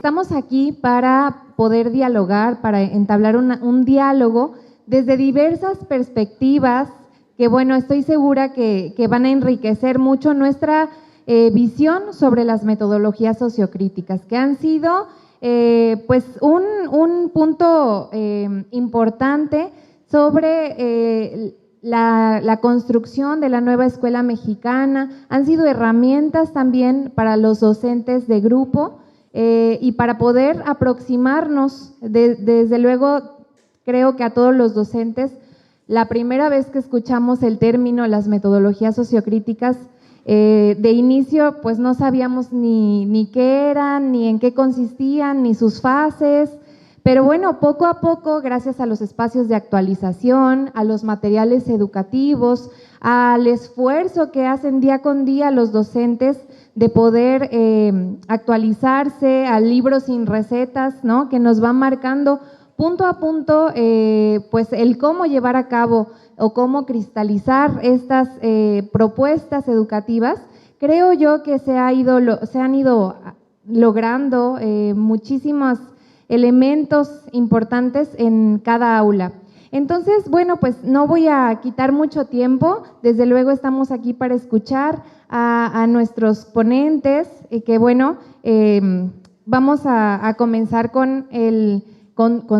estamos aquí para poder dialogar, para entablar un diálogo desde diversas perspectivas que, bueno, estoy segura que van a enriquecer mucho nuestra visión sobre las metodologías sociocríticas, que han sido pues un punto importante sobre la construcción de la nueva escuela mexicana. Han sido herramientas también para los docentes de grupo y para poder aproximarnos, desde luego, creo que a todos los docentes, la primera vez que escuchamos el término las metodologías sociocríticas, de inicio pues no sabíamos ni qué eran, ni en qué consistían, ni sus fases, pero bueno, poco a poco, gracias a los espacios de actualización, a los materiales educativos, al esfuerzo que hacen día con día los docentes de poder actualizarse, a libros sin recetas, ¿no?, que nos van marcando punto a punto pues el cómo llevar a cabo o cómo cristalizar estas propuestas educativas. Creo yo que se han ido logrando muchísimos elementos importantes en cada aula. Entonces, bueno, pues no voy a quitar mucho tiempo, desde luego estamos aquí para escuchar a nuestros ponentes, que bueno, vamos a comenzar con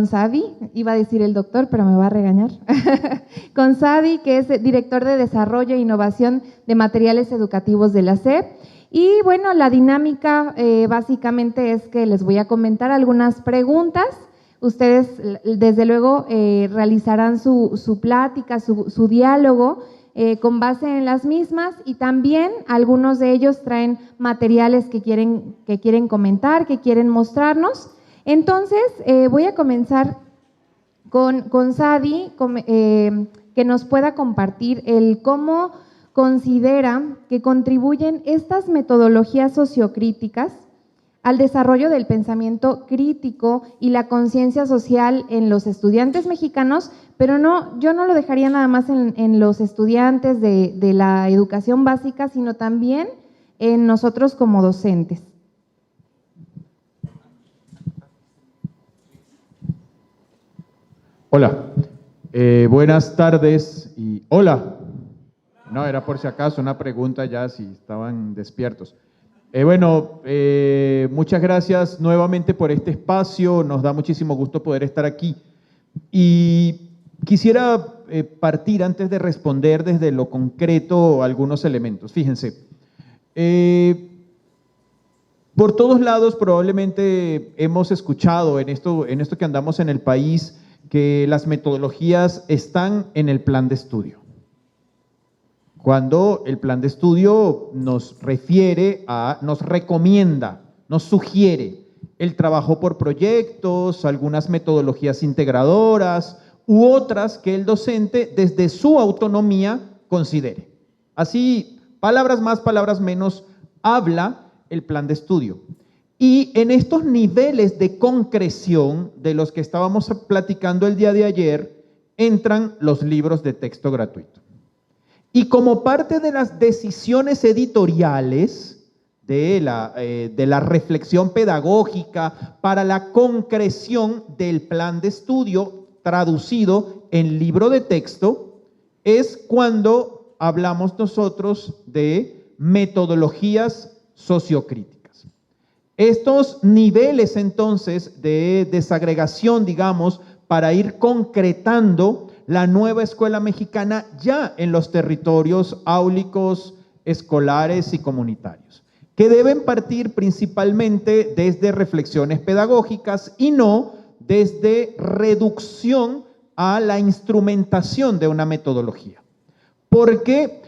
Sadi, iba a decir el doctor, pero me va a regañar, con Sadi, que es director de Desarrollo e Innovación de Materiales Educativos de la SEP. Y bueno, la dinámica básicamente es que les voy a comentar algunas preguntas. Ustedes desde luego realizarán su plática, su diálogo con base en las mismas, y también algunos de ellos traen materiales que quieren comentar, que quieren mostrarnos. Entonces, voy a comenzar con Sadi, que nos pueda compartir el cómo considera que contribuyen estas metodologías sociocríticas al desarrollo del pensamiento crítico y la conciencia social en los estudiantes mexicanos, pero yo no lo dejaría nada más en los estudiantes de la educación básica, sino también en nosotros como docentes. Hola, buenas tardes y hola. No, era por si acaso una pregunta ya si estaban despiertos. Muchas gracias nuevamente por este espacio, nos da muchísimo gusto poder estar aquí. Y quisiera partir antes de responder desde lo concreto algunos elementos. Fíjense, por todos lados probablemente hemos escuchado en esto que andamos en el país, que las metodologías están en el plan de estudio. Cuando el plan de estudio nos recomienda, nos sugiere el trabajo por proyectos, algunas metodologías integradoras u otras que el docente desde su autonomía considere. Así, palabras más, palabras menos, habla el plan de estudio. Y en estos niveles de concreción de los que estábamos platicando el día de ayer, entran los libros de texto gratuito. Y como parte de las decisiones editoriales de la reflexión pedagógica para la concreción del plan de estudio traducido en libro de texto, es cuando hablamos nosotros de metodologías sociocríticas. Estos niveles entonces de desagregación, digamos, para ir concretando la nueva escuela mexicana ya en los territorios áulicos, escolares y comunitarios, que deben partir principalmente desde reflexiones pedagógicas y no desde reducción a la instrumentación de una metodología. Porque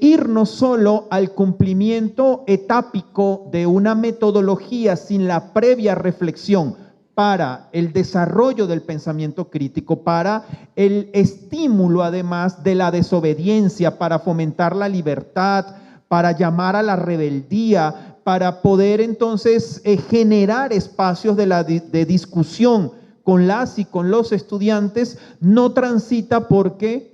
irnos solo al cumplimiento etápico de una metodología sin la previa reflexión para el desarrollo del pensamiento crítico, para el estímulo además de la desobediencia, para fomentar la libertad, para llamar a la rebeldía, para poder entonces generar espacios de discusión con las y con los estudiantes, no transita porque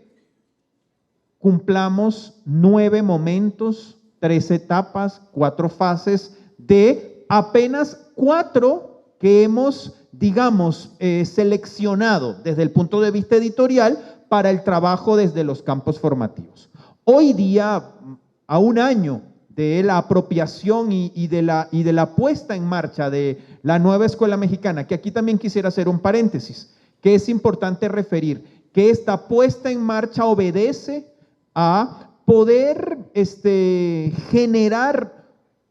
cumplamos 9 momentos, 3 etapas, 4 fases de apenas 4 que hemos, digamos, seleccionado desde el punto de vista editorial para el trabajo desde los campos formativos. Hoy día, a un año de la apropiación y de la puesta en marcha de la nueva escuela mexicana, que aquí también quisiera hacer un paréntesis, que es importante referir, que esta puesta en marcha obedece a poder generar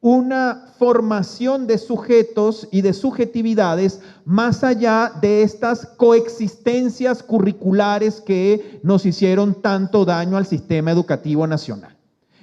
una formación de sujetos y de subjetividades más allá de estas coexistencias curriculares que nos hicieron tanto daño al sistema educativo nacional.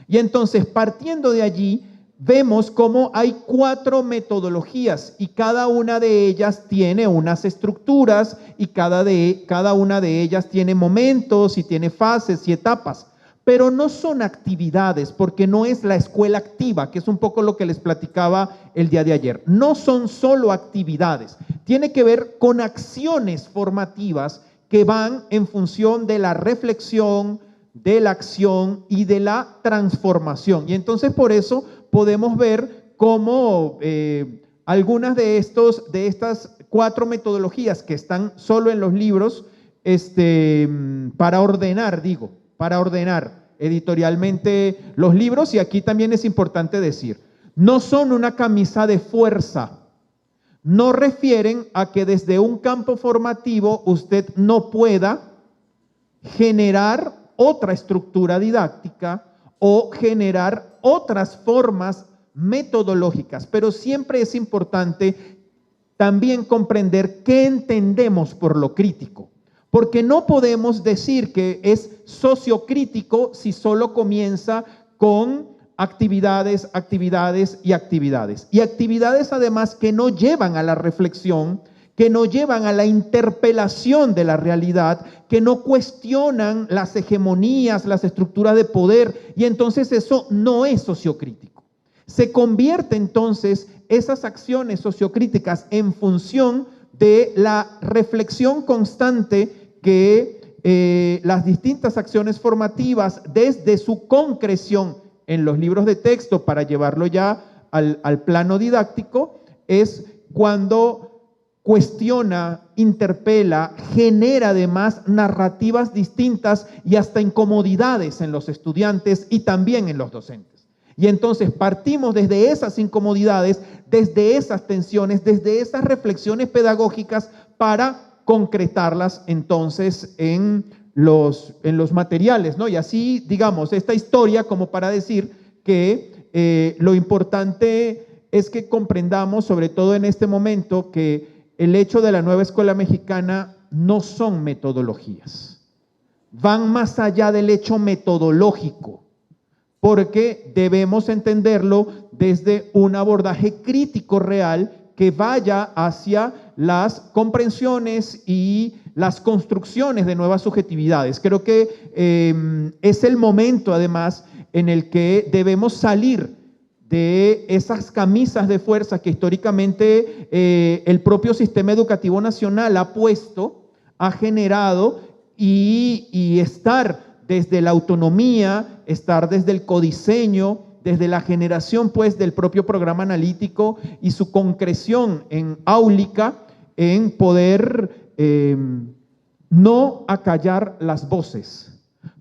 Y entonces, partiendo de allí, vemos cómo hay 4 metodologías y cada una de ellas tiene unas estructuras y cada una de ellas tiene momentos y tiene fases y etapas. Pero no son actividades, porque no es la escuela activa, que es un poco lo que les platicaba el día de ayer. No son solo actividades, tiene que ver con acciones formativas que van en función de la reflexión, de la acción y de la transformación. Y entonces por eso podemos ver cómo algunas de estas 4 metodologías que están solo en los libros, para ordenar editorialmente los libros, y aquí también es importante decir, no son una camisa de fuerza, no refieren a que desde un campo formativo usted no pueda generar otra estructura didáctica o generar otras formas metodológicas, pero siempre es importante también comprender qué entendemos por lo crítico. Porque no podemos decir que es sociocrítico si solo comienza con actividades. Y actividades además que no llevan a la reflexión, que no llevan a la interpelación de la realidad, que no cuestionan las hegemonías, las estructuras de poder, y entonces eso no es sociocrítico. Se convierte entonces esas acciones sociocríticas en función de la reflexión constante que las distintas acciones formativas desde su concreción en los libros de texto para llevarlo ya al plano didáctico es cuando cuestiona, interpela, genera además narrativas distintas y hasta incomodidades en los estudiantes y también en los docentes. Y entonces partimos desde esas incomodidades, desde esas tensiones, desde esas reflexiones pedagógicas para concretarlas entonces en los materiales, ¿no? Y así, digamos, esta historia como para decir que lo importante es que comprendamos, sobre todo en este momento, que el hecho de la nueva escuela mexicana no son metodologías, van más allá del hecho metodológico, porque debemos entenderlo desde un abordaje crítico real que vaya hacia las comprensiones y las construcciones de nuevas subjetividades. Creo que es el momento, además, en el que debemos salir de esas camisas de fuerza que históricamente el propio sistema educativo nacional ha puesto, ha generado, y estar desde la autonomía, estar desde el codiseño, desde la generación pues del propio programa analítico y su concreción en áulica, en poder no acallar las voces.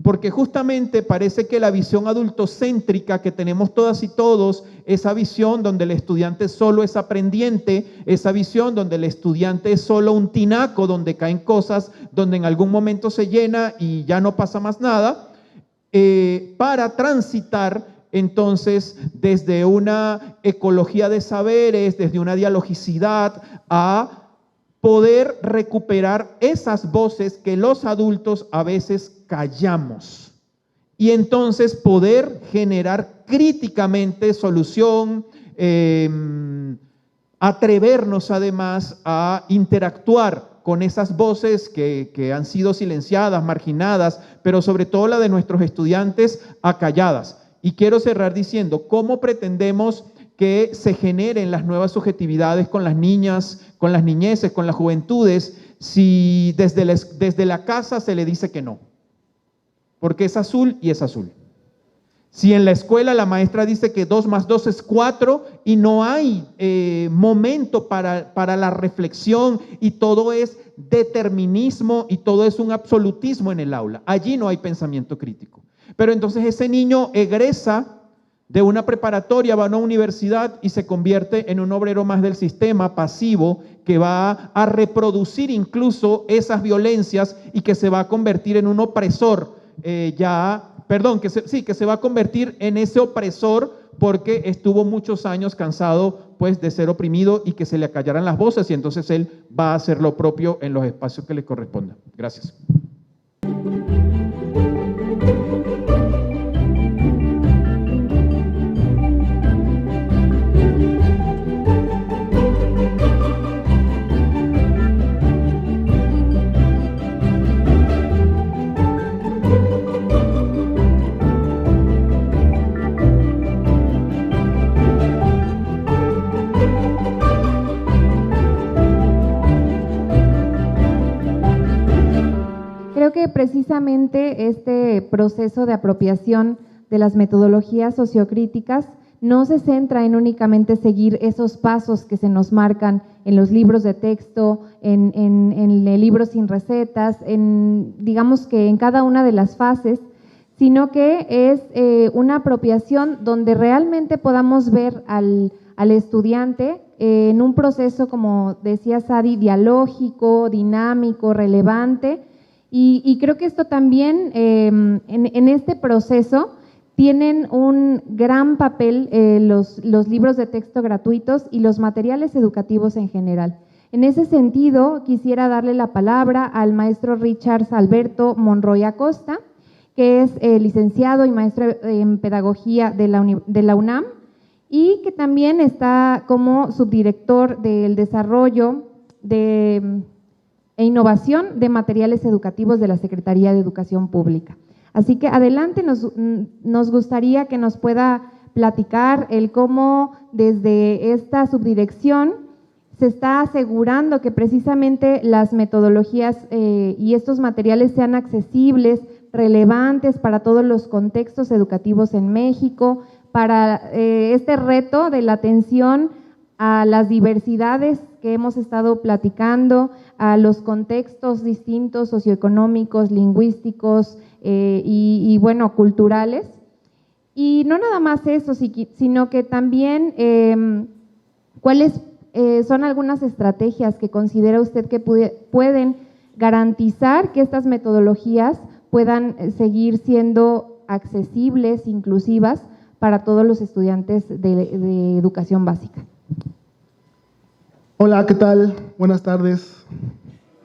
Porque justamente parece que la visión adultocéntrica que tenemos todas y todos, esa visión donde el estudiante solo es aprendiente, esa visión donde el estudiante es solo un tinaco, donde caen cosas, donde en algún momento se llena y ya no pasa más nada, para transitar entonces desde una ecología de saberes, desde una dialogicidad, a poder recuperar esas voces que los adultos a veces callamos y entonces poder generar críticamente solución, atrevernos además a interactuar con esas voces que han sido silenciadas, marginadas, pero sobre todo la de nuestros estudiantes acalladas. Y quiero cerrar diciendo, ¿cómo pretendemos que se generen las nuevas subjetividades con las niñas, con las niñeces, con las juventudes, si desde la casa se le dice que no? Porque es azul y es azul. Si en la escuela la maestra dice que 2 más 2 es 4 y no hay momento para la reflexión y todo es determinismo y todo es un absolutismo en el aula, allí no hay pensamiento crítico. Pero entonces ese niño egresa de una preparatoria, va a una universidad y se convierte en un obrero más del sistema pasivo que va a reproducir incluso esas violencias y que se va a convertir en un opresor que se va a convertir en ese opresor porque estuvo muchos años cansado pues de ser oprimido y que se le acallaran las voces y entonces él va a hacer lo propio en los espacios que le correspondan. Gracias. Creo que precisamente este proceso de apropiación de las metodologías sociocríticas no se centra en únicamente seguir esos pasos que se nos marcan en los libros de texto, en el libro sin recetas, digamos que en cada una de las fases, sino que es una apropiación donde realmente podamos ver al estudiante en un proceso, como decía Sadi, dialógico, dinámico, relevante. Y creo que esto también, en este proceso, tienen un gran papel los libros de texto gratuitos y los materiales educativos en general. En ese sentido, quisiera darle la palabra al maestro Richard Alberto Monroy Acosta, que es licenciado y maestro en Pedagogía de la UNAM y que también está como subdirector del desarrollo e innovación de materiales educativos de la Secretaría de Educación Pública. Así que adelante, nos gustaría que nos pueda platicar el cómo desde esta subdirección se está asegurando que precisamente las metodologías y estos materiales sean accesibles, relevantes para todos los contextos educativos en México, para este reto de la atención a las diversidades que hemos estado platicando, a los contextos distintos, socioeconómicos, lingüísticos y bueno, culturales. Y no nada más eso, sino que también cuáles son algunas estrategias que considera usted que pueden garantizar que estas metodologías puedan seguir siendo accesibles, inclusivas para todos los estudiantes de educación básica. Hola, ¿qué tal? Buenas tardes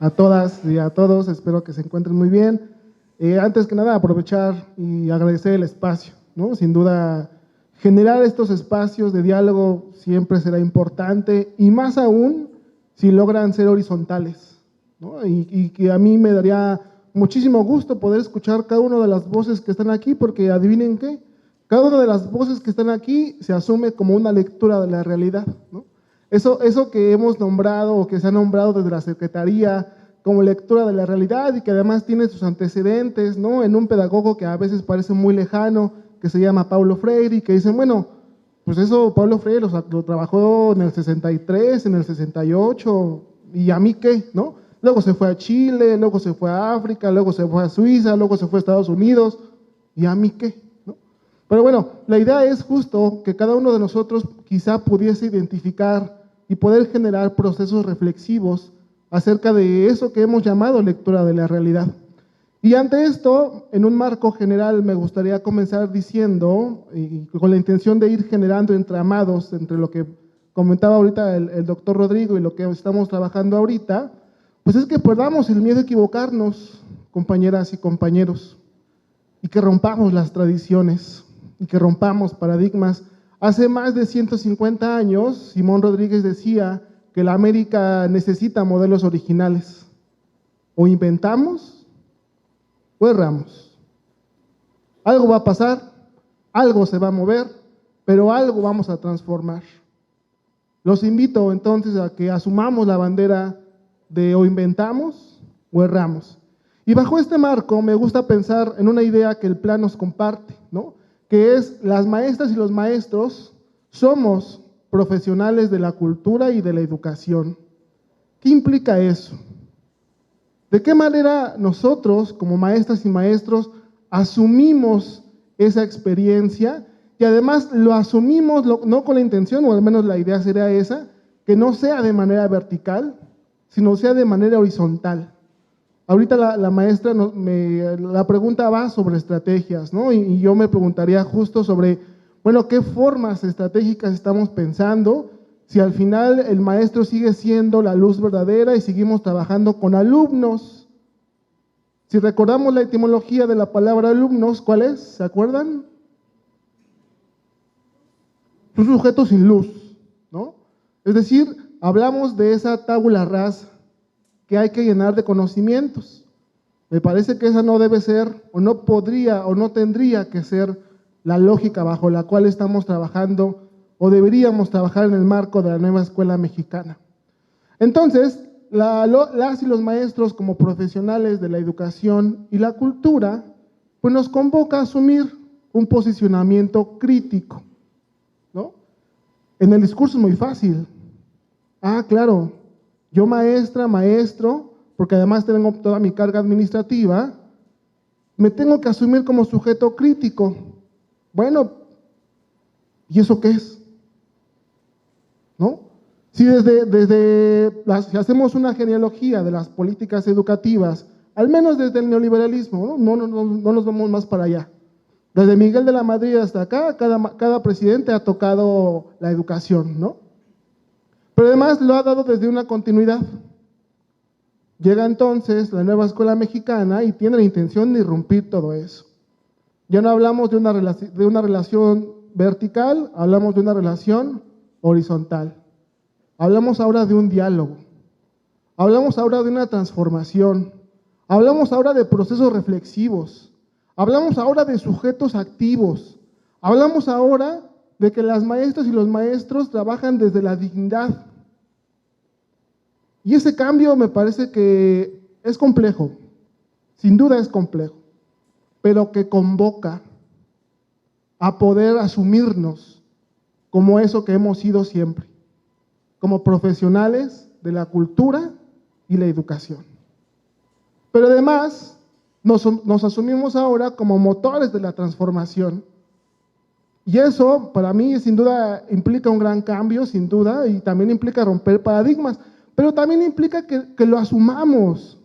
a todas y a todos, espero que se encuentren muy bien. Antes que nada, aprovechar y agradecer el espacio, ¿no? Sin duda, generar estos espacios de diálogo siempre será importante y más aún si logran ser horizontales, ¿no? Y que a mí me daría muchísimo gusto poder escuchar cada una de las voces que están aquí, porque adivinen qué, cada una de las voces que están aquí se asume como una lectura de la realidad, ¿no? Eso que hemos nombrado o que se ha nombrado desde la Secretaría como lectura de la realidad y que además tiene sus antecedentes, ¿no? En un pedagogo que a veces parece muy lejano, que se llama Paulo Freire, y que dicen, bueno, pues eso Paulo Freire lo trabajó en el 63, en el 68, ¿y a mí qué? ¿No? Luego se fue a Chile, luego se fue a África, luego se fue a Suiza, luego se fue a Estados Unidos, ¿y a mí qué? ¿No? Pero bueno, la idea es justo que cada uno de nosotros quizá pudiese identificar y poder generar procesos reflexivos acerca de eso que hemos llamado lectura de la realidad. Y ante esto, en un marco general, me gustaría comenzar diciendo, y con la intención de ir generando entramados entre lo que comentaba ahorita el doctor Rodrigo y lo que estamos trabajando ahorita, pues es que perdamos el miedo a equivocarnos, compañeras y compañeros, y que rompamos las tradiciones, y que rompamos paradigmas. Hace más de 150 años, Simón Rodríguez decía que la América necesita modelos originales. O inventamos o erramos. Algo va a pasar, algo se va a mover, pero algo vamos a transformar. Los invito entonces a que asumamos la bandera de o inventamos o erramos. Y bajo este marco me gusta pensar en una idea que el plan nos comparte, ¿no? que es las maestras y los maestros somos profesionales de la cultura y de la educación. ¿Qué implica eso? ¿De qué manera nosotros, como maestras y maestros, asumimos esa experiencia y además lo asumimos no con la intención, o al menos la idea sería esa, que no sea de manera vertical, sino sea de manera horizontal? Ahorita la maestra, la pregunta va sobre estrategias, ¿no? Y yo me preguntaría justo sobre, bueno, ¿qué formas estratégicas estamos pensando? Si al final el maestro sigue siendo la luz verdadera y seguimos trabajando con alumnos. Si recordamos la etimología de la palabra alumnos, ¿cuál es? ¿Se acuerdan? Un sujeto sin luz, ¿no? Es decir, hablamos de esa tabula rasa que hay que llenar de conocimientos. Me parece que esa no debe ser, o no podría, o no tendría que ser la lógica bajo la cual estamos trabajando, o deberíamos trabajar en el marco de la nueva escuela mexicana. Entonces, las y los maestros como profesionales de la educación y la cultura, pues nos convoca a asumir un posicionamiento crítico, ¿no? En el discurso es muy fácil. Ah, claro, yo maestra, maestro, porque además tengo toda mi carga administrativa, me tengo que asumir como sujeto crítico. Bueno, ¿y eso qué es? ¿No? Si si hacemos una genealogía de las políticas educativas, al menos desde el neoliberalismo, no nos vamos más para allá. Desde Miguel de la Madrid hasta acá, cada presidente ha tocado la educación, ¿no? Pero además lo ha dado desde una continuidad. Llega entonces la nueva escuela mexicana y tiene la intención de irrumpir todo eso. Ya no hablamos de una relación vertical, hablamos de una relación horizontal. Hablamos ahora de un diálogo. Hablamos ahora de una transformación. Hablamos ahora de procesos reflexivos. Hablamos ahora de sujetos activos. Hablamos ahora de que las maestras y los maestros trabajan desde la dignidad. Y ese cambio me parece que es complejo, sin duda es complejo, pero que convoca a poder asumirnos como eso que hemos sido siempre, como profesionales de la cultura y la educación. Pero además nos asumimos ahora como motores de la transformación. Y eso para mí sin duda implica un gran cambio, sin duda, y también implica romper paradigmas. Pero también implica que lo asumamos,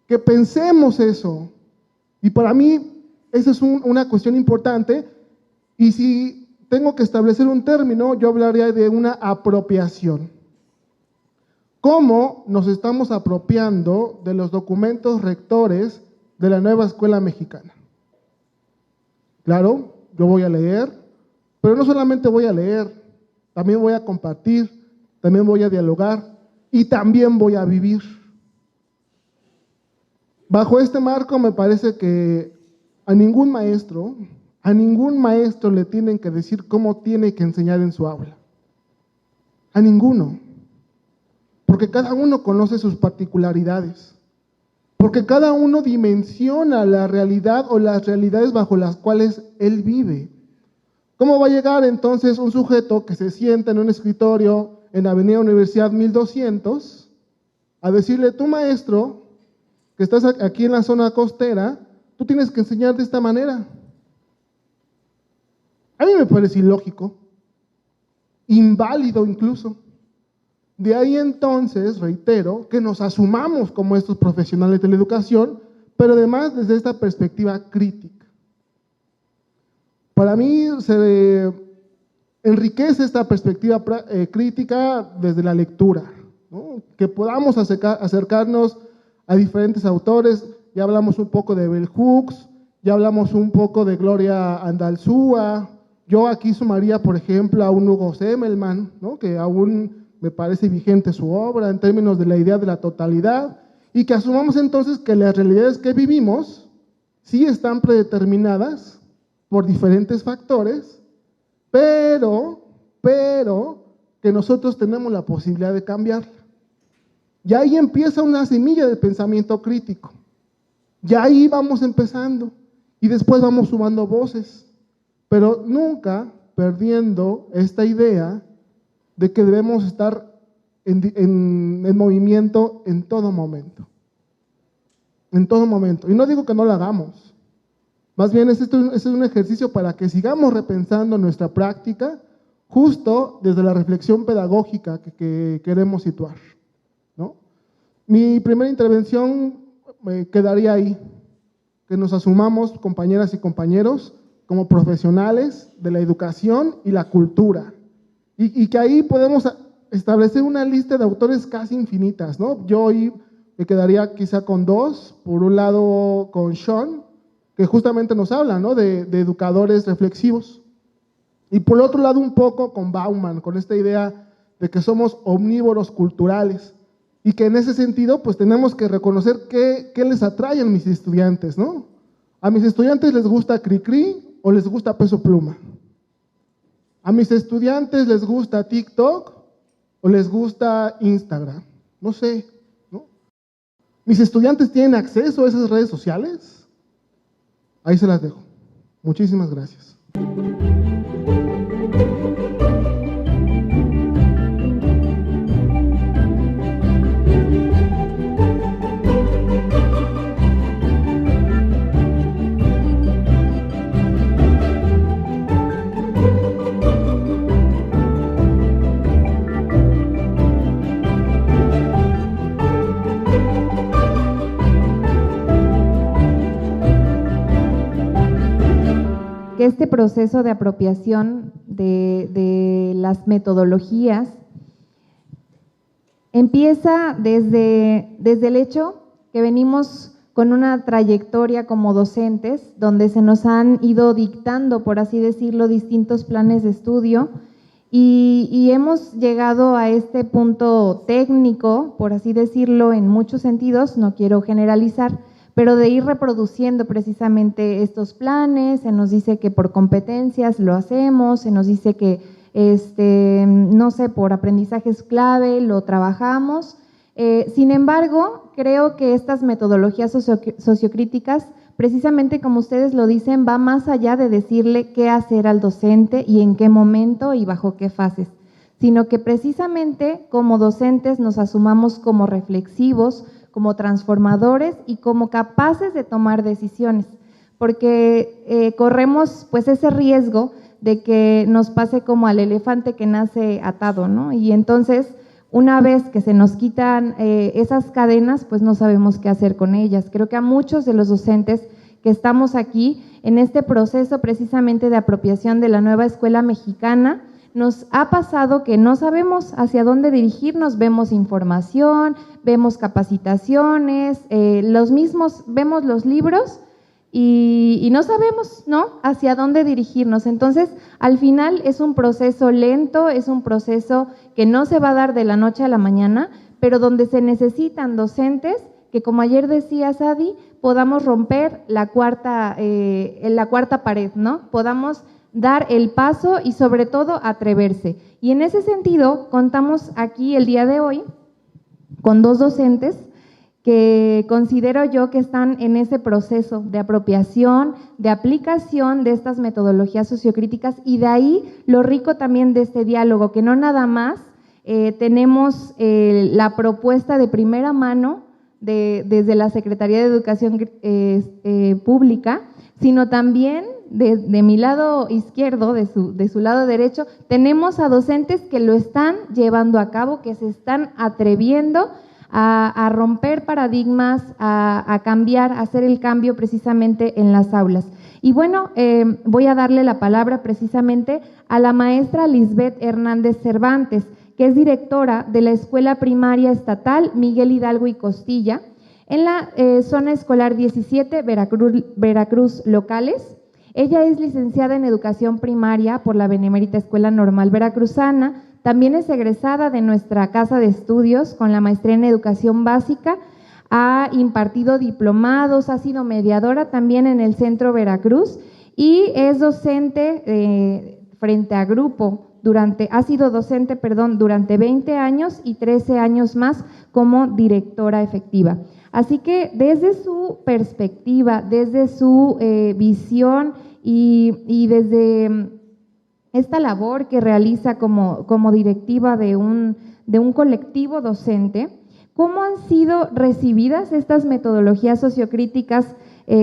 que pensemos eso. Y para mí esa es una cuestión importante. Y si tengo que establecer un término, yo hablaría de una apropiación. ¿Cómo nos estamos apropiando de los documentos rectores de la nueva escuela mexicana? Claro, yo voy a leer, pero no solamente voy a leer, también voy a compartir, también voy a dialogar, y también voy a vivir. Bajo este marco me parece que a ningún maestro le tienen que decir cómo tiene que enseñar en su aula. A ninguno. Porque cada uno conoce sus particularidades. Porque cada uno dimensiona la realidad o las realidades bajo las cuales él vive. ¿Cómo va a llegar entonces un sujeto que se sienta en un escritorio en Avenida Universidad 1200, a decirle, tú maestro, que estás aquí en la zona costera, tú tienes que enseñar de esta manera? A mí me parece ilógico, inválido incluso. De ahí entonces, reitero, que nos asumamos como estos profesionales de la educación, pero además desde esta perspectiva crítica. Para mí se enriquece esta perspectiva crítica desde la lectura, ¿no? Que podamos acercarnos a diferentes autores. Ya hablamos un poco de Bell Hooks, ya hablamos un poco de Gloria Andalzúa. Yo aquí sumaría, por ejemplo, a un Hugo Semmelmann, ¿no? Que aún me parece vigente su obra en términos de la idea de la totalidad, y que asumamos entonces que las realidades que vivimos sí están predeterminadas por diferentes factores, pero que nosotros tenemos la posibilidad de cambiarla. Y ahí empieza una semilla de pensamiento crítico. Y ahí vamos empezando. Y después vamos sumando voces. pero nunca perdiendo esta idea de que debemos estar en movimiento en todo momento. En todo momento. Y no digo que no lo hagamos. Más bien, este es un ejercicio para que sigamos repensando nuestra práctica, justo desde la reflexión pedagógica que queremos situar, ¿no? Mi primera intervención quedaría ahí, que nos asumamos, compañeras y compañeros, como profesionales de la educación y la cultura, y que ahí podemos establecer una lista de autores casi infinitas, ¿no? Yo hoy me quedaría quizá con dos, por un lado con Sean, que justamente nos habla, ¿no?, de educadores reflexivos, y por otro lado un poco con Bauman, con esta idea de que somos omnívoros culturales, y que en ese sentido pues tenemos que reconocer qué les atrae a mis estudiantes, ¿no? A mis estudiantes les gusta Cricri o les gusta Peso Pluma. A mis estudiantes les gusta TikTok o les gusta Instagram, no sé, ¿no? ¿Mis estudiantes tienen acceso a esas redes sociales? Ahí se las dejo. Muchísimas gracias. Que este proceso de apropiación de las metodologías empieza desde el hecho que venimos con una trayectoria como docentes, donde se nos han ido dictando, por así decirlo, distintos planes de estudio, y hemos llegado a este punto técnico, por así decirlo, en muchos sentidos, no quiero generalizar, pero de ir reproduciendo precisamente estos planes. Se nos dice que por competencias lo hacemos, se nos dice que, no sé, por aprendizajes clave lo trabajamos. Sin embargo, creo que estas metodologías sociocríticas, precisamente como ustedes lo dicen, va más allá de decirle qué hacer al docente y en qué momento y bajo qué fases, sino que precisamente como docentes nos asumamos como reflexivos, como transformadores y como capaces de tomar decisiones, porque corremos pues ese riesgo de que nos pase como al elefante que nace atado, ¿no? Y entonces, una vez que se nos quitan esas cadenas, pues no sabemos qué hacer con ellas. Creo que a muchos de los docentes que estamos aquí en este proceso precisamente de apropiación de la nueva escuela mexicana, nos ha pasado que no sabemos hacia dónde dirigirnos. Vemos información, vemos capacitaciones, vemos los libros y no sabemos, ¿no?, hacia dónde dirigirnos. Entonces, al final es un proceso lento, es un proceso que no se va a dar de la noche a la mañana, pero donde se necesitan docentes que, como ayer decía Sadi, podamos romper la cuarta pared, ¿no? Podamos dar el paso y sobre todo atreverse. Y en ese sentido, contamos aquí el día de hoy con dos docentes que considero yo que están en ese proceso de apropiación, de aplicación de estas metodologías sociocríticas, y de ahí lo rico también de este diálogo, que no nada más tenemos la propuesta de primera mano desde la Secretaría de Educación Pública, sino también de mi lado izquierdo, de su lado derecho, tenemos a docentes que lo están llevando a cabo, que se están atreviendo a romper paradigmas, a cambiar, a hacer el cambio precisamente en las aulas. Y bueno, voy a darle la palabra precisamente a la maestra Lisbeth Hernández Cervantes, que es directora de la Escuela Primaria Estatal Miguel Hidalgo y Costilla, en la zona escolar 17, Veracruz Locales. Ella es licenciada en Educación Primaria por la Benemérita Escuela Normal Veracruzana, también es egresada de nuestra casa de estudios con la maestría en Educación Básica, ha impartido diplomados, ha sido mediadora también en el Centro Veracruz y es docente frente a grupo, ha sido docente, durante 20 años y 13 años más como directora efectiva. Así que desde su perspectiva, desde su visión y desde esta labor que realiza como directiva de un colectivo docente, ¿cómo han sido recibidas estas metodologías sociocríticas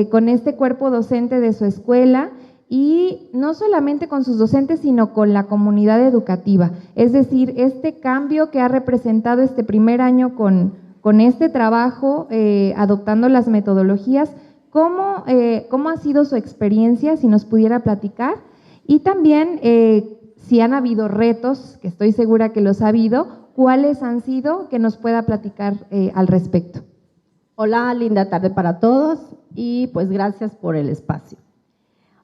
con este cuerpo docente de su escuela? Y no solamente con sus docentes, sino con la comunidad educativa. Es decir, este cambio que ha representado este primer año con este trabajo, adoptando las metodologías, ¿cómo ha sido su experiencia? Si nos pudiera platicar. Y también, si han habido retos, que estoy segura que los ha habido, ¿cuáles han sido? Que nos pueda platicar al respecto. Hola, linda tarde para todos y pues gracias por el espacio.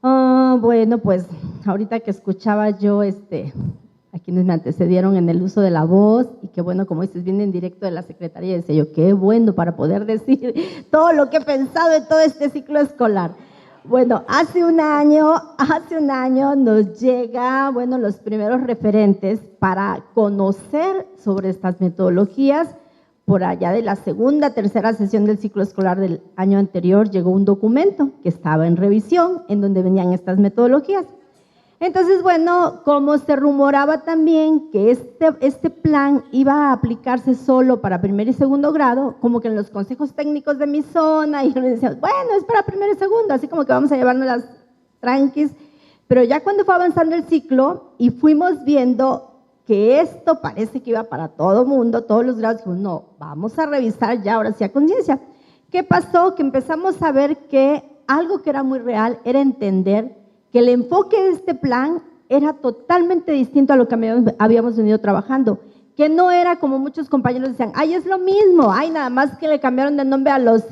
Bueno, pues ahorita que escuchaba yo a quienes me antecedieron en el uso de la voz y que bueno, como dices, viene en directo de la Secretaría, decía yo, qué bueno para poder decir todo lo que he pensado en todo este ciclo escolar. Bueno, hace un año nos llega, bueno, los primeros referentes para conocer sobre estas metodologías. Por allá de la segunda, tercera sesión del ciclo escolar del año anterior llegó un documento que estaba en revisión, en donde venían estas metodologías. Entonces, bueno, como se rumoraba también que este plan iba a aplicarse solo para primer y segundo grado, como que en los consejos técnicos de mi zona, y nos decían, bueno, es para primero y segundo, así como que vamos a llevarnos las tranquis. Pero ya cuando fue avanzando el ciclo y fuimos viendo que esto parece que iba para todo mundo, todos los grados, dijimos, no, vamos a revisar ya ahora sí a conciencia. ¿Qué pasó? Que empezamos a ver que algo que era muy real era entender que el enfoque de este plan era totalmente distinto a lo que habíamos venido trabajando, que no era como muchos compañeros decían, ay, es lo mismo, ay, nada más que le cambiaron de nombre a los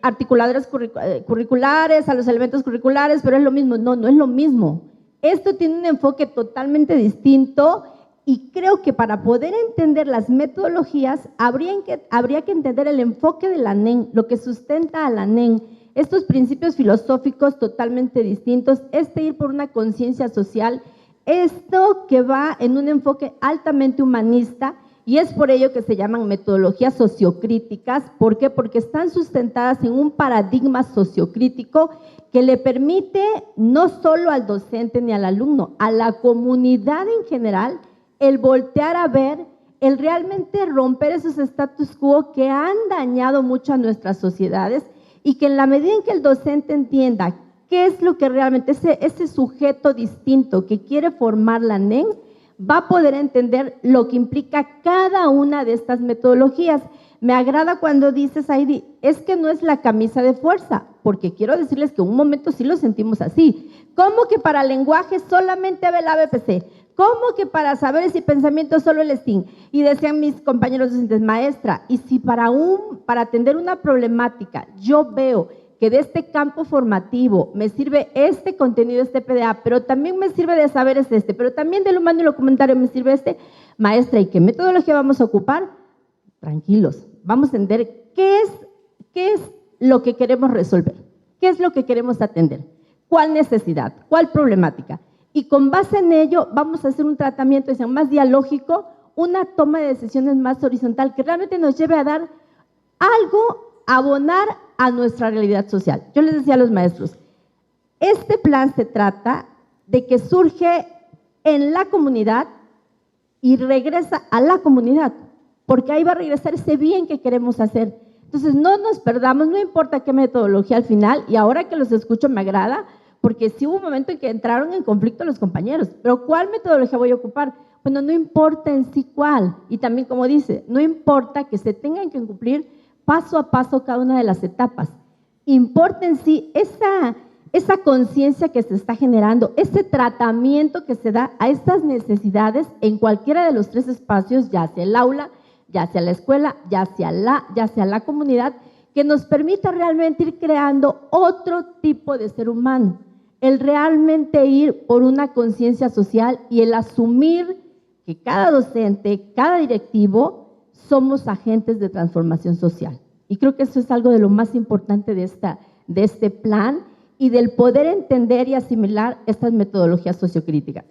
articuladores curriculares, a los elementos curriculares, pero es lo mismo. No, no es lo mismo. Esto tiene un enfoque totalmente distinto y creo que para poder entender las metodologías habría que entender el enfoque de la NEN, lo que sustenta a la NEN, estos principios filosóficos totalmente distintos, ir por una conciencia social, esto que va en un enfoque altamente humanista y es por ello que se llaman metodologías sociocríticas. ¿Por qué? Porque están sustentadas en un paradigma sociocrítico que le permite no solo al docente ni al alumno, a la comunidad en general, el voltear a ver, el realmente romper esos status quo que han dañado mucho a nuestras sociedades y que en la medida en que el docente entienda qué es lo que realmente ese sujeto distinto que quiere formar la NEN, va a poder entender lo que implica cada una de estas metodologías. Me agrada cuando dices, Heidi, es que no es la camisa de fuerza, porque quiero decirles que en un momento sí lo sentimos así. ¿Cómo que para lenguaje solamente ve el ABPC? ¿Cómo que para saberes y pensamientos solo el STIN? Y decían mis compañeros docentes, maestra, y si para atender una problemática yo veo que de este campo formativo me sirve este contenido, este PDA, pero también me sirve de saberes pero también del humano y lo comentario me sirve maestra, ¿y qué metodología vamos a ocupar? Tranquilos, vamos a entender qué es lo que queremos resolver, qué es lo que queremos atender, cuál necesidad, cuál problemática. Y con base en ello vamos a hacer un tratamiento más dialógico, una toma de decisiones más horizontal que realmente nos lleve a dar algo, a abonar a nuestra realidad social. Yo les decía a los maestros, este plan se trata de que surge en la comunidad y regresa a la comunidad, porque ahí va a regresar ese bien que queremos hacer. Entonces no nos perdamos, no importa qué metodología al final, y ahora que los escucho me agrada, porque sí hubo un momento en que entraron en conflicto los compañeros, pero ¿cuál metodología voy a ocupar? Bueno, no importa en sí cuál, y también como dice, no importa que se tengan que cumplir paso a paso cada una de las etapas, importa en sí esa conciencia que se está generando, ese tratamiento que se da a estas necesidades en cualquiera de los tres espacios, ya sea el aula, ya sea la escuela, ya sea la comunidad, que nos permita realmente ir creando otro tipo de ser humano, el realmente ir por una conciencia social y el asumir que cada docente, cada directivo, somos agentes de transformación social. Y creo que eso es algo de lo más importante de este plan y del poder entender y asimilar estas metodologías sociocríticas.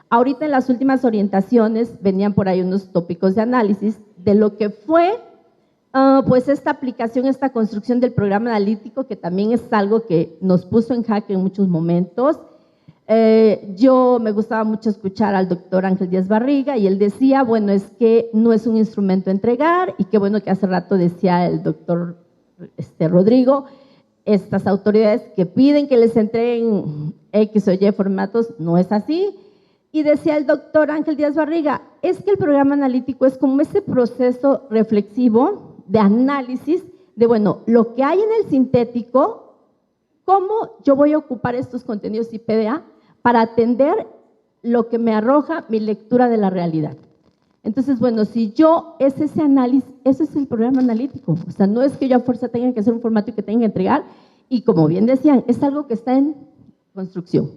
Ahorita en las últimas orientaciones venían por ahí unos tópicos de análisis de lo que fue Pues esta aplicación, esta construcción del programa analítico, que también es algo que nos puso en jaque en muchos momentos. Yo me gustaba mucho escuchar al doctor Ángel Díaz Barriga y él decía, bueno, es que no es un instrumento a entregar, y qué bueno que hace rato decía el doctor Rodrigo, estas autoridades que piden que les entreguen X o Y formatos, no es así. Y decía el doctor Ángel Díaz Barriga, es que el programa analítico es como ese proceso reflexivo de análisis de, bueno, lo que hay en el sintético, cómo yo voy a ocupar estos contenidos IPDA para atender lo que me arroja mi lectura de la realidad. Entonces, bueno, si yo es ese análisis, ese es el programa analítico. O sea, no es que yo a fuerza tenga que hacer un formato y que tenga que entregar, y como bien decían, es algo que está en construcción.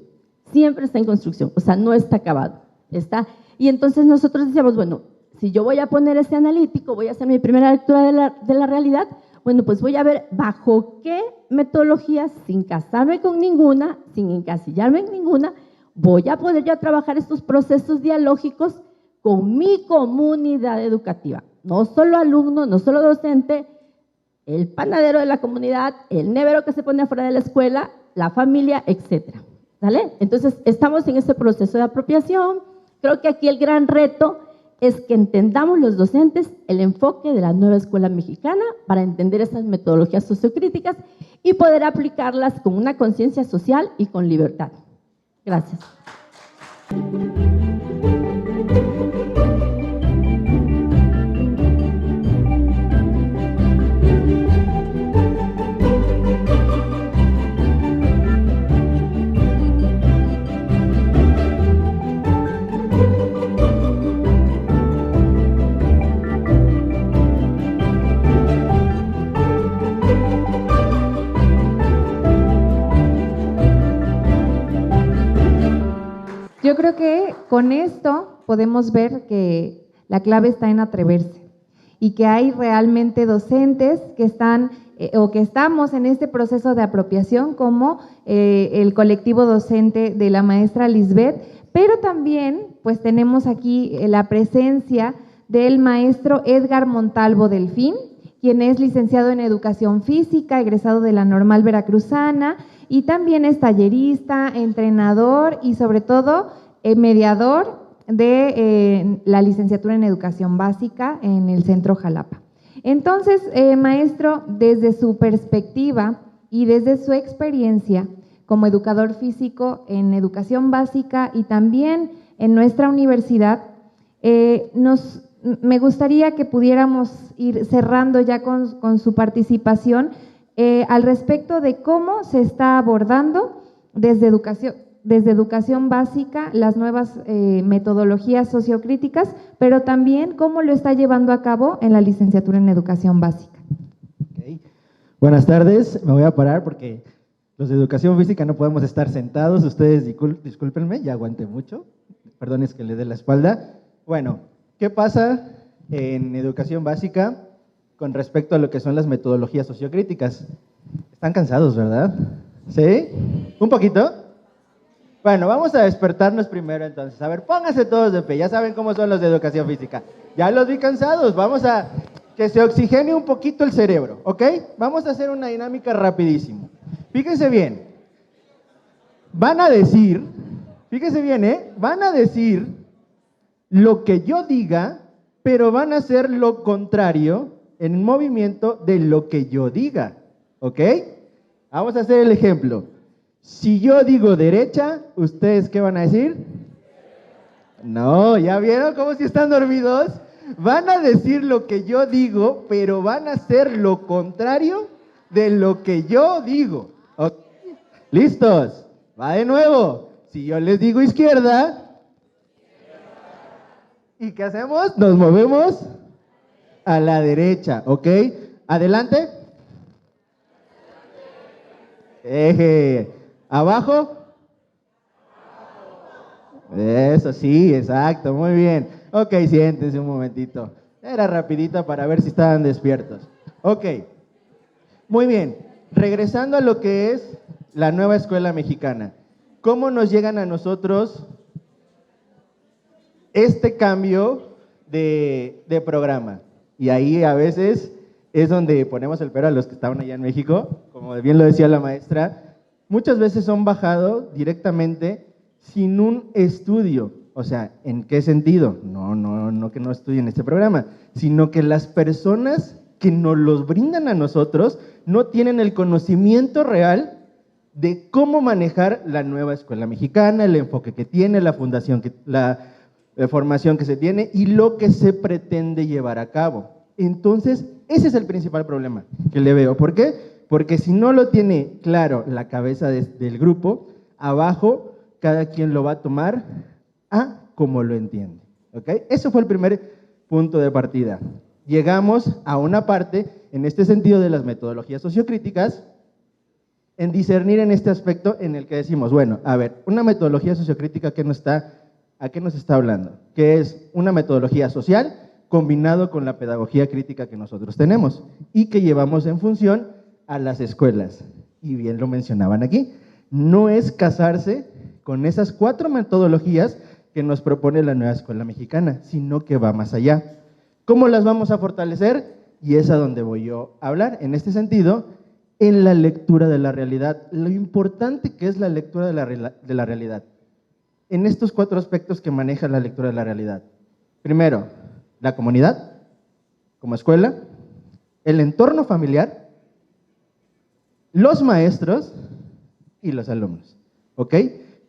Siempre está en construcción, o sea, no está acabado, está. Y entonces nosotros decíamos, bueno, si yo voy a poner ese analítico, voy a hacer mi primera lectura de la realidad, bueno, pues voy a ver bajo qué metodologías, sin casarme con ninguna, sin encasillarme en ninguna, voy a poder ya trabajar estos procesos dialógicos con mi comunidad educativa. No solo alumno, no solo docente, el panadero de la comunidad, el nevero que se pone afuera de la escuela, la familia, etcétera. ¿Vale? Entonces, estamos en ese proceso de apropiación. Creo que aquí el gran reto es que entendamos los docentes el enfoque de la nueva escuela mexicana para entender esas metodologías sociocríticas y poder aplicarlas con una conciencia social y con libertad. Gracias. Yo creo que con esto podemos ver que la clave está en atreverse y que hay realmente docentes que están o que estamos en este proceso de apropiación, como el colectivo docente de la maestra Lisbeth, pero también pues tenemos aquí la presencia del maestro Edgar Montalvo Delfín, quien es licenciado en Educación Física, egresado de la Normal Veracruzana, y también es tallerista, entrenador y sobre todo mediador de la licenciatura en Educación Básica en el Centro Jalapa. Entonces, maestro, desde su perspectiva y desde su experiencia como educador físico en Educación Básica y también en nuestra universidad, me gustaría que pudiéramos ir cerrando ya con su participación al respecto de cómo se está abordando desde educación básica las nuevas metodologías sociocríticas, pero también cómo lo está llevando a cabo en la licenciatura en Educación Básica. Okay. Buenas tardes, me voy a parar porque los de Educación Física no podemos estar sentados, ustedes discúlpenme, ya aguanté mucho, perdón, es que le dé la espalda. Bueno, ¿qué pasa en Educación Básica con respecto a lo que son las metodologías sociocríticas? Están cansados, ¿verdad? ¿Sí? ¿Un poquito? Bueno, vamos a despertarnos primero entonces. A ver, pónganse todos de pie, ya saben cómo son los de Educación Física. Ya los vi cansados, vamos a que se oxigene un poquito el cerebro, ¿ok? Vamos a hacer una dinámica rapidísimo. Fíjense bien, van a decir, fíjense bien, van a decir lo que yo diga, pero van a hacer lo contrario en movimiento de lo que yo diga, ¿ok? Vamos a hacer el ejemplo. Si yo digo derecha, ¿ustedes qué van a decir? No, ¿ya vieron cómo si están dormidos? Van a decir lo que yo digo, pero van a hacer lo contrario de lo que yo digo. ¿Okay? ¿Listos? Va de nuevo. Si yo les digo izquierda, ¿y qué hacemos? Nos movemos a la derecha, ¿ok? ¿Adelante? ¿Abajo? Eso sí, exacto, muy bien. Ok, siéntense un momentito. Era rapidita para ver si estaban despiertos. Ok, muy bien. Regresando a lo que es la nueva escuela mexicana. ¿Cómo nos llegan a nosotros este cambio de programa? Y ahí a veces es donde ponemos el pero a los que estaban allá en México, como bien lo decía la maestra, muchas veces son bajados directamente sin un estudio. O sea, ¿en qué sentido? No que no estudien este programa, sino que las personas que nos los brindan a nosotros no tienen el conocimiento real de cómo manejar la nueva escuela mexicana, el enfoque que tiene, la fundación, la formación que se tiene y lo que se pretende llevar a cabo. Entonces, ese es el principal problema que le veo. ¿Por qué? Porque si no lo tiene claro la cabeza del grupo, abajo cada quien lo va a tomar a como lo entiende. ¿Ok? Eso fue el primer punto de partida. Llegamos a una parte, en este sentido de las metodologías sociocríticas, en discernir en este aspecto en el que decimos, bueno, a ver, una metodología sociocrítica, ¿a qué nos está hablando? Que es una metodología social combinado con la pedagogía crítica que nosotros tenemos y que llevamos en función a las escuelas. Y bien lo mencionaban aquí, no es casarse con esas 4 metodologías que nos propone la nueva escuela mexicana, sino que va más allá. ¿Cómo las vamos a fortalecer? Y es a donde voy yo a hablar. En este sentido, en la lectura de la realidad, lo importante que es la lectura de la realidad. En estos 4 aspectos que maneja la lectura de la realidad. Primero, la comunidad, como escuela, el entorno familiar, los maestros y los alumnos. ¿Ok?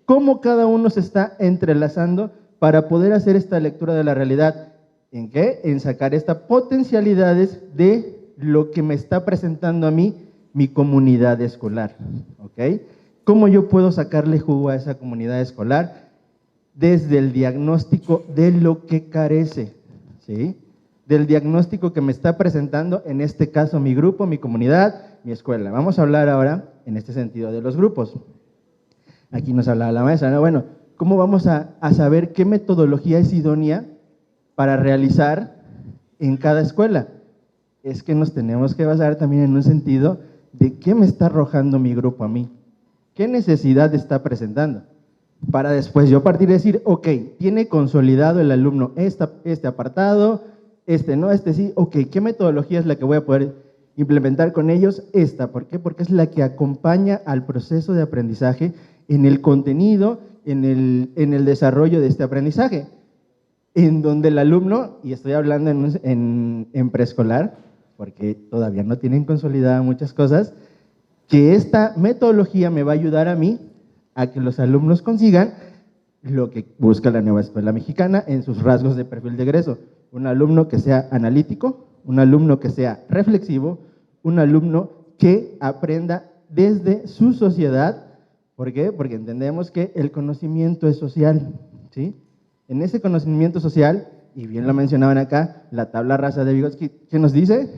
Cómo cada uno se está entrelazando para poder hacer esta lectura de la realidad. ¿En qué? En sacar estas potencialidades de lo que me está presentando a mí mi comunidad escolar. ¿Ok? ¿Cómo yo puedo sacarle jugo a esa comunidad escolar? Desde el diagnóstico de lo que carece, ¿sí? Del diagnóstico que me está presentando, en este caso mi grupo, mi comunidad, mi escuela. Vamos a hablar ahora en este sentido de los grupos. Aquí nos hablaba la maestra, ¿no? Bueno, ¿cómo vamos a saber qué metodología es idónea para realizar en cada escuela? Es que nos tenemos que basar también en un sentido de qué me está arrojando mi grupo a mí, qué necesidad está presentando, para después yo partir y decir, ok, tiene consolidado el alumno este apartado, este no, este sí, ok, ¿qué metodología es la que voy a poder implementar con ellos? Esta, ¿por qué? Porque es la que acompaña al proceso de aprendizaje en el contenido, en el desarrollo de este aprendizaje, en donde el alumno, y estoy hablando en preescolar, porque todavía no tienen consolidadas muchas cosas, que esta metodología me va a ayudar a mí a que los alumnos consigan lo que busca la nueva escuela mexicana en sus rasgos de perfil de egreso. Un alumno que sea analítico, un alumno que sea reflexivo, un alumno que aprenda desde su sociedad. ¿Por qué? Porque entendemos que el conocimiento es social, ¿sí? En ese conocimiento social, y bien lo mencionaban acá, la tabla rasa de Vygotsky, ¿qué nos dice?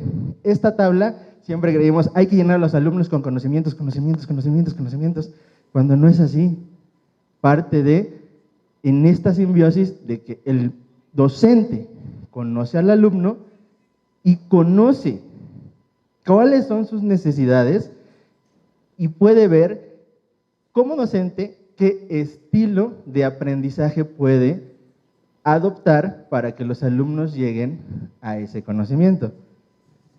Esta tabla, siempre creímos, hay que llenar a los alumnos con conocimientos, cuando no es así. Parte en esta simbiosis de que el docente conoce al alumno y conoce cuáles son sus necesidades y puede ver como docente qué estilo de aprendizaje puede adoptar para que los alumnos lleguen a ese conocimiento.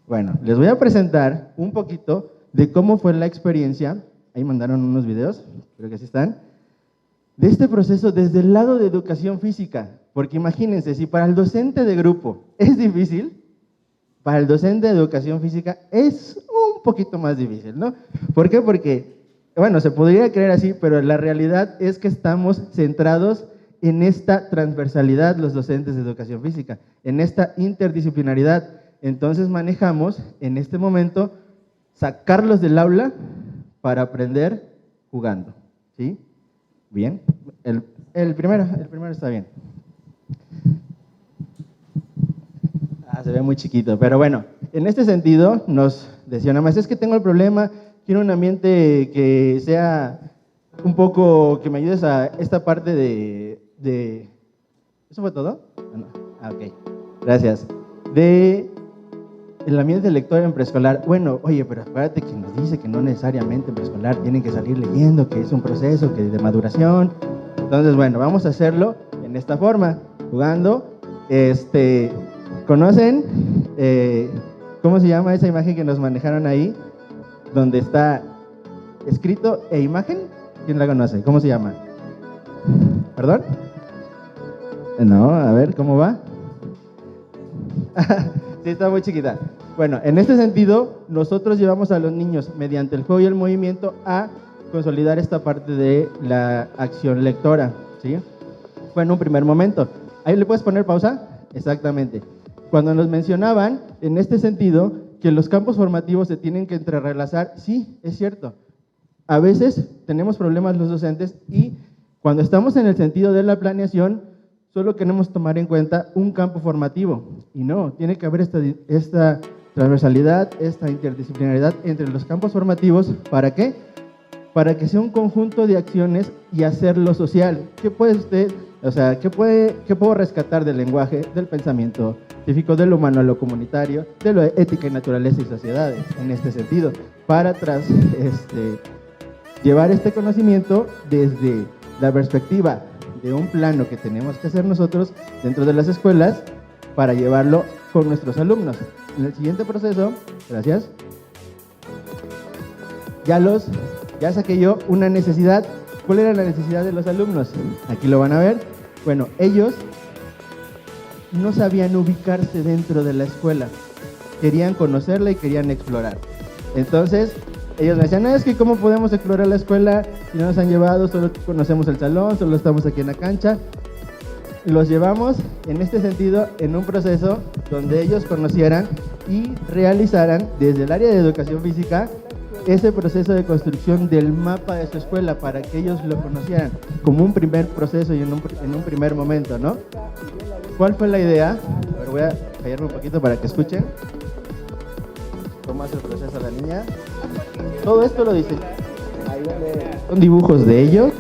Bueno, les voy a presentar un poquito de cómo fue la experiencia. Ahí mandaron unos videos, creo que sí están, de este proceso desde el lado de educación física, porque imagínense, si para el docente de grupo es difícil, para el docente de educación física es un poquito más difícil, ¿no? ¿Por qué? Porque, bueno, se podría creer así, pero la realidad es que estamos centrados en esta transversalidad los docentes de educación física, en esta interdisciplinaridad. Entonces manejamos en este momento sacarlos del aula para aprender jugando, ¿sí? Bien, el primero está bien. Se ve muy chiquito, pero bueno, en este sentido nos decía nada más, es que tengo el problema, quiero un ambiente que sea un poco, que me ayudes a esta parte de ¿eso fue todo? Ok, gracias. El ambiente lector en preescolar, bueno, oye, pero acuérdate que nos dice que no necesariamente en preescolar tienen que salir leyendo, que es un proceso que de maduración. Entonces, bueno, vamos a hacerlo en esta forma, jugando. ¿Conocen ¿Cómo se llama esa imagen que nos manejaron ahí? Donde está escrito e imagen. ¿Quién la conoce? ¿Cómo se llama? ¿Perdón? No, a ver, ¿cómo va? Sí, está muy chiquita. Bueno, en este sentido, nosotros llevamos a los niños, mediante el juego y el movimiento, a consolidar esta parte de la acción lectora, ¿sí? Fue en un primer momento. ¿Ahí le puedes poner pausa? Exactamente. Cuando nos mencionaban, en este sentido, que los campos formativos se tienen que entrelazar, sí, es cierto. A veces tenemos problemas los docentes y cuando estamos en el sentido de la planeación, solo queremos tomar en cuenta un campo formativo. Y no, tiene que haber esta transversalidad, esta interdisciplinaridad entre los campos formativos. ¿Para qué? Para que sea un conjunto de acciones y hacerlo social. ¿Qué puede usted, o sea, qué puedo rescatar del lenguaje, del pensamiento científico, de lo humano a lo comunitario, de lo ética y naturaleza y sociedades, en este sentido, para llevar este conocimiento desde la perspectiva de un plano que tenemos que hacer nosotros dentro de las escuelas para llevarlo con nuestros alumnos. En el siguiente proceso, gracias, ya saqué yo una necesidad. ¿Cuál era la necesidad de los alumnos? Aquí lo van a ver. Bueno, ellos no sabían ubicarse dentro de la escuela, querían conocerla y querían explorar. Entonces, ellos me decían, no, es que ¿cómo podemos explorar la escuela si no nos han llevado? Solo conocemos el salón, solo estamos aquí en la cancha. Los llevamos en este sentido en un proceso donde ellos conocieran y realizaran desde el área de educación física ese proceso de construcción del mapa de su escuela para que ellos lo conocieran como un primer proceso y en un primer momento, ¿no? ¿Cuál fue la idea? A ver, voy a callarme un poquito para que escuchen cómo hace el proceso la niña. Todo esto lo dice. Son dibujos de ellos.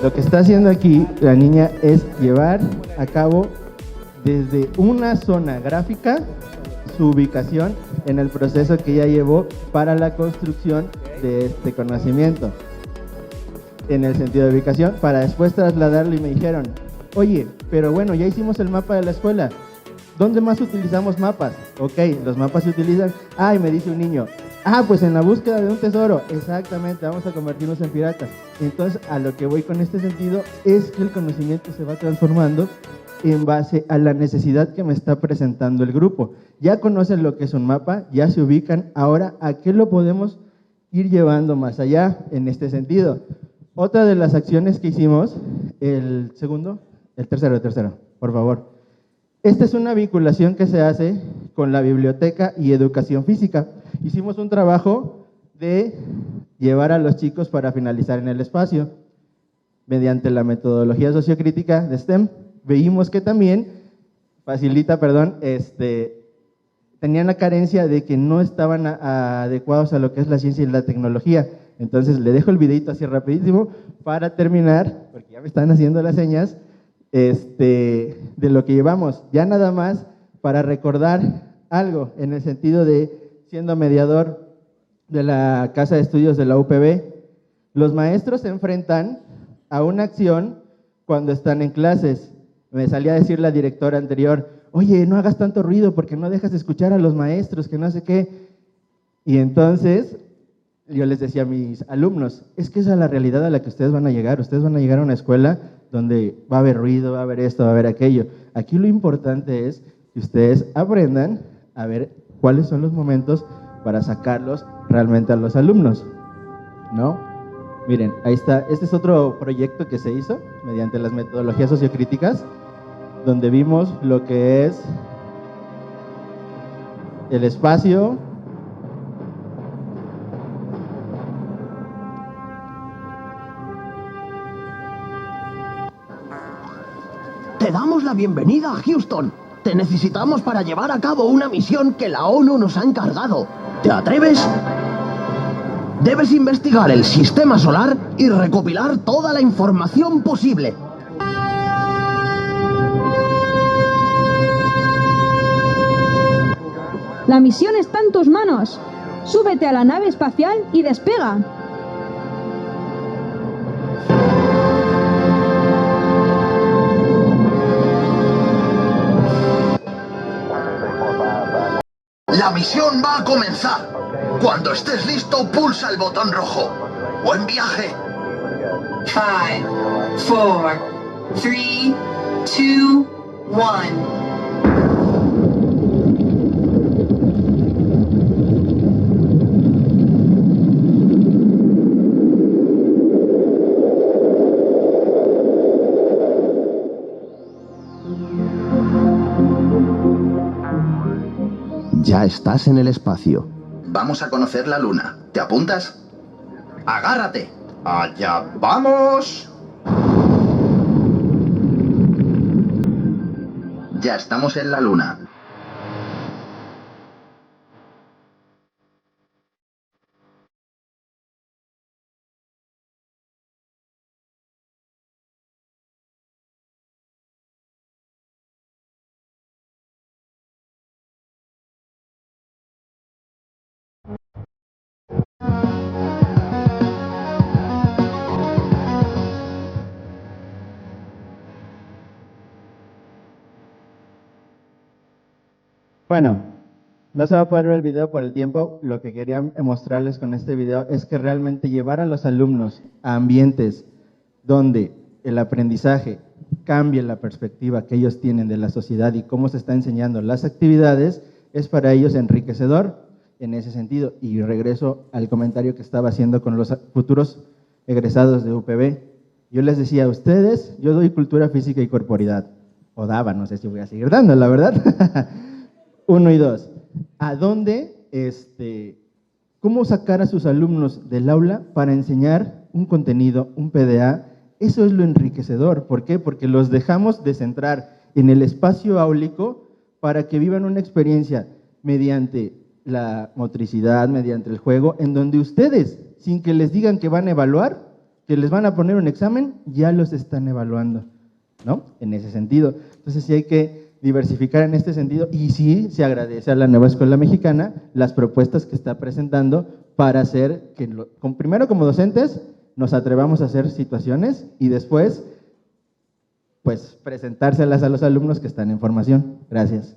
Lo que está haciendo aquí la niña es llevar a cabo desde una zona gráfica su ubicación en el proceso que ella llevó para la construcción de este conocimiento en el sentido de ubicación, para después trasladarlo. Y me dijeron, oye, pero bueno, ya hicimos el mapa de la escuela, ¿dónde más utilizamos mapas? Ok, los mapas se utilizan, y me dice un niño, pues en la búsqueda de un tesoro. Exactamente, vamos a convertirnos en piratas. Entonces, a lo que voy con este sentido es que el conocimiento se va transformando en base a la necesidad que me está presentando el grupo. Ya conocen lo que es un mapa, ya se ubican, ahora ¿a qué lo podemos ir llevando más allá en este sentido? Otra de las acciones que hicimos, el tercero, por favor. Esta es una vinculación que se hace con la biblioteca y educación física. Hicimos un trabajo de llevar a los chicos para finalizar en el espacio. Mediante la metodología sociocrítica de STEM, veímos que también tenían la carencia de que no estaban adecuados a lo que es la ciencia y la tecnología. Entonces, le dejo el videito así rapidísimo para terminar, porque ya me están haciendo las señas, de lo que llevamos. Ya nada más para recordar algo en el sentido de, siendo mediador de la Casa de Estudios de la UPB, los maestros se enfrentan a una acción cuando están en clases. Me salía a decir la directora anterior, oye, no hagas tanto ruido porque no dejas de escuchar a los maestros, que no sé qué. Y entonces yo les decía a mis alumnos, es que esa es la realidad a la que ustedes van a llegar. Ustedes van a llegar a una escuela donde va a haber ruido, va a haber esto, va a haber aquello. Aquí lo importante es que ustedes aprendan a ver cuáles son los momentos para sacarlos realmente a los alumnos, ¿no? Miren, ahí está. Este es otro proyecto que se hizo mediante las metodologías sociocríticas, donde vimos lo que es el espacio, Te damos la bienvenida a Houston. Te necesitamos para llevar a cabo una misión que la ONU nos ha encargado. ¿Te atreves? Debes investigar el sistema solar y recopilar toda la información posible. La misión está en tus manos. Súbete a la nave espacial y despega. misión va a comenzar. Cuando estés listo, pulsa el botón rojo. ¡Buen viaje! 5, 4, 3, 2, 1. Ya estás en el espacio. Vamos a conocer la Luna. ¿Te apuntas? ¡Agárrate! ¡Allá vamos! Ya estamos en la Luna. Bueno, no se va a poder ver el video por el tiempo. Lo que quería mostrarles con este video es que realmente llevar a los alumnos a ambientes donde el aprendizaje cambie la perspectiva que ellos tienen de la sociedad y cómo se está enseñando las actividades, es para ellos enriquecedor en ese sentido. Y regreso al comentario que estaba haciendo con los futuros egresados de UPB. Yo les decía a ustedes, yo doy cultura física y corporidad, o daba, no sé si voy a seguir dando, la verdad. 1 y 2, ¿a dónde, cómo sacar a sus alumnos del aula para enseñar un contenido, un PDA? Eso es lo enriquecedor. ¿Por qué? Porque los dejamos de centrar en el espacio áulico para que vivan una experiencia mediante la motricidad, mediante el juego, en donde ustedes, sin que les digan que van a evaluar, que les van a poner un examen, ya los están evaluando, ¿no? En ese sentido. Entonces sí hay que diversificar en este sentido, y sí se agradece a la nueva escuela mexicana las propuestas que está presentando para hacer que, primero como docentes, nos atrevamos a hacer situaciones y después, pues, presentárselas a los alumnos que están en formación. Gracias.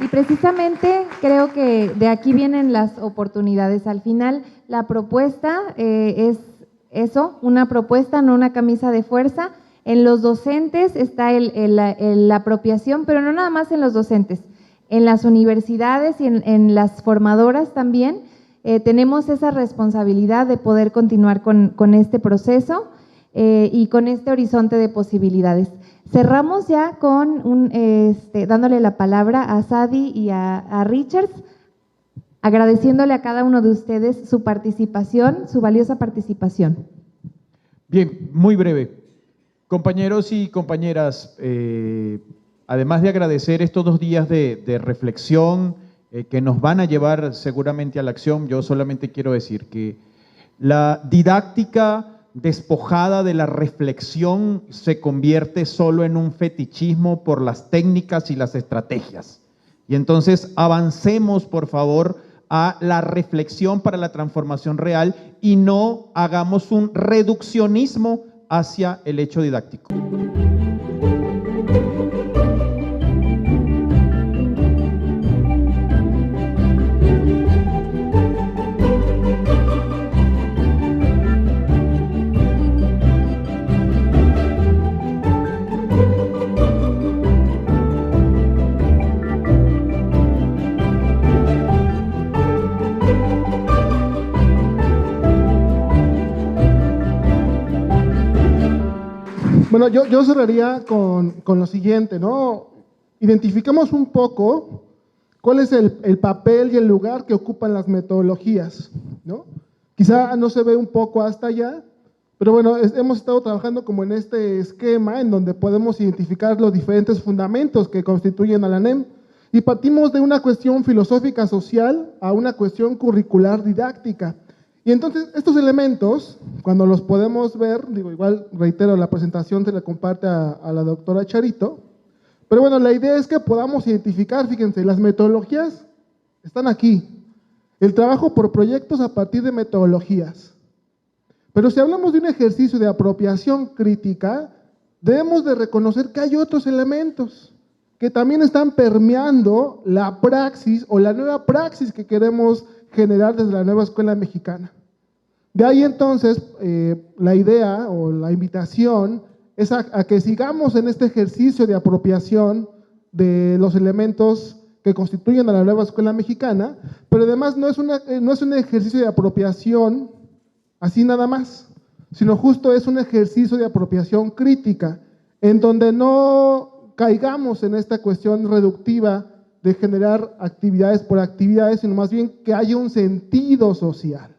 Precisamente creo que de aquí vienen las oportunidades. Al final, la propuesta es eso, una propuesta, no una camisa de fuerza. En los docentes está la apropiación, pero no nada más en los docentes, en las universidades y en las formadoras también tenemos esa responsabilidad de poder continuar con este proceso y con este horizonte de posibilidades. Cerramos ya con dándole la palabra a Sadi y a Richards, agradeciéndole a cada uno de ustedes su participación, su valiosa participación. Bien, muy breve. Compañeros y compañeras, además de agradecer estos 2 días de reflexión que nos van a llevar seguramente a la acción, yo solamente quiero decir que la didáctica despojada de la reflexión se convierte solo en un fetichismo por las técnicas y las estrategias. Y entonces avancemos, por favor, a la reflexión para la transformación real y no hagamos un reduccionismo hacia el hecho didáctico. Bueno, yo cerraría con lo siguiente, ¿no? Identificamos un poco cuál es el papel y el lugar que ocupan las metodologías, ¿no? Quizá no se ve un poco hasta allá, pero bueno, hemos estado trabajando como en este esquema en donde podemos identificar los diferentes fundamentos que constituyen a la NEM. Y partimos de una cuestión filosófica social a una cuestión curricular didáctica. Y entonces estos elementos, cuando los podemos ver, digo, igual reitero, la presentación se le comparte a la doctora Charito, pero bueno, la idea es que podamos identificar, fíjense, las metodologías están aquí. El trabajo por proyectos a partir de metodologías. Pero si hablamos de un ejercicio de apropiación crítica, debemos de reconocer que hay otros elementos que también están permeando la praxis o la nueva praxis que queremos generar desde la nueva escuela mexicana. De ahí entonces la idea o la invitación es a que sigamos en este ejercicio de apropiación de los elementos que constituyen a la nueva escuela mexicana, pero además no es un ejercicio de apropiación así nada más, sino justo es un ejercicio de apropiación crítica, en donde no caigamos en esta cuestión reductiva de generar actividades por actividades, sino más bien que haya un sentido social,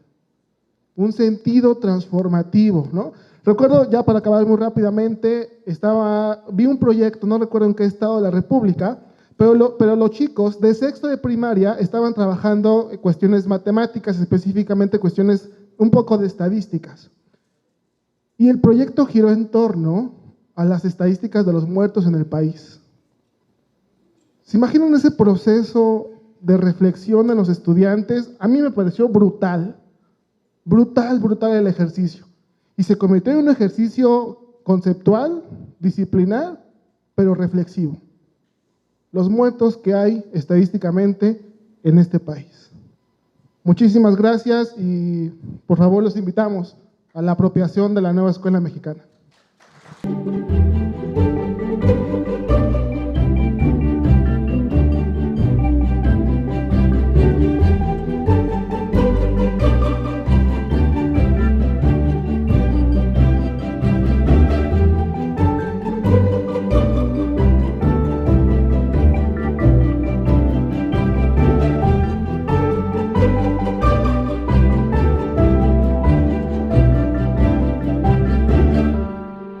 un sentido transformativo, ¿no? Recuerdo, ya para acabar muy rápidamente, vi un proyecto, no recuerdo en qué estado de la República, pero los chicos de sexto de primaria estaban trabajando cuestiones matemáticas, específicamente cuestiones un poco de estadísticas. Y el proyecto giró en torno a las estadísticas de los muertos en el país. ¿Se imaginan ese proceso de reflexión de los estudiantes? A mí me pareció brutal, brutal el ejercicio. Y se convirtió en un ejercicio conceptual, disciplinar, pero reflexivo. Los muertos que hay estadísticamente en este país. Muchísimas gracias y por favor los invitamos a la apropiación de la nueva escuela mexicana.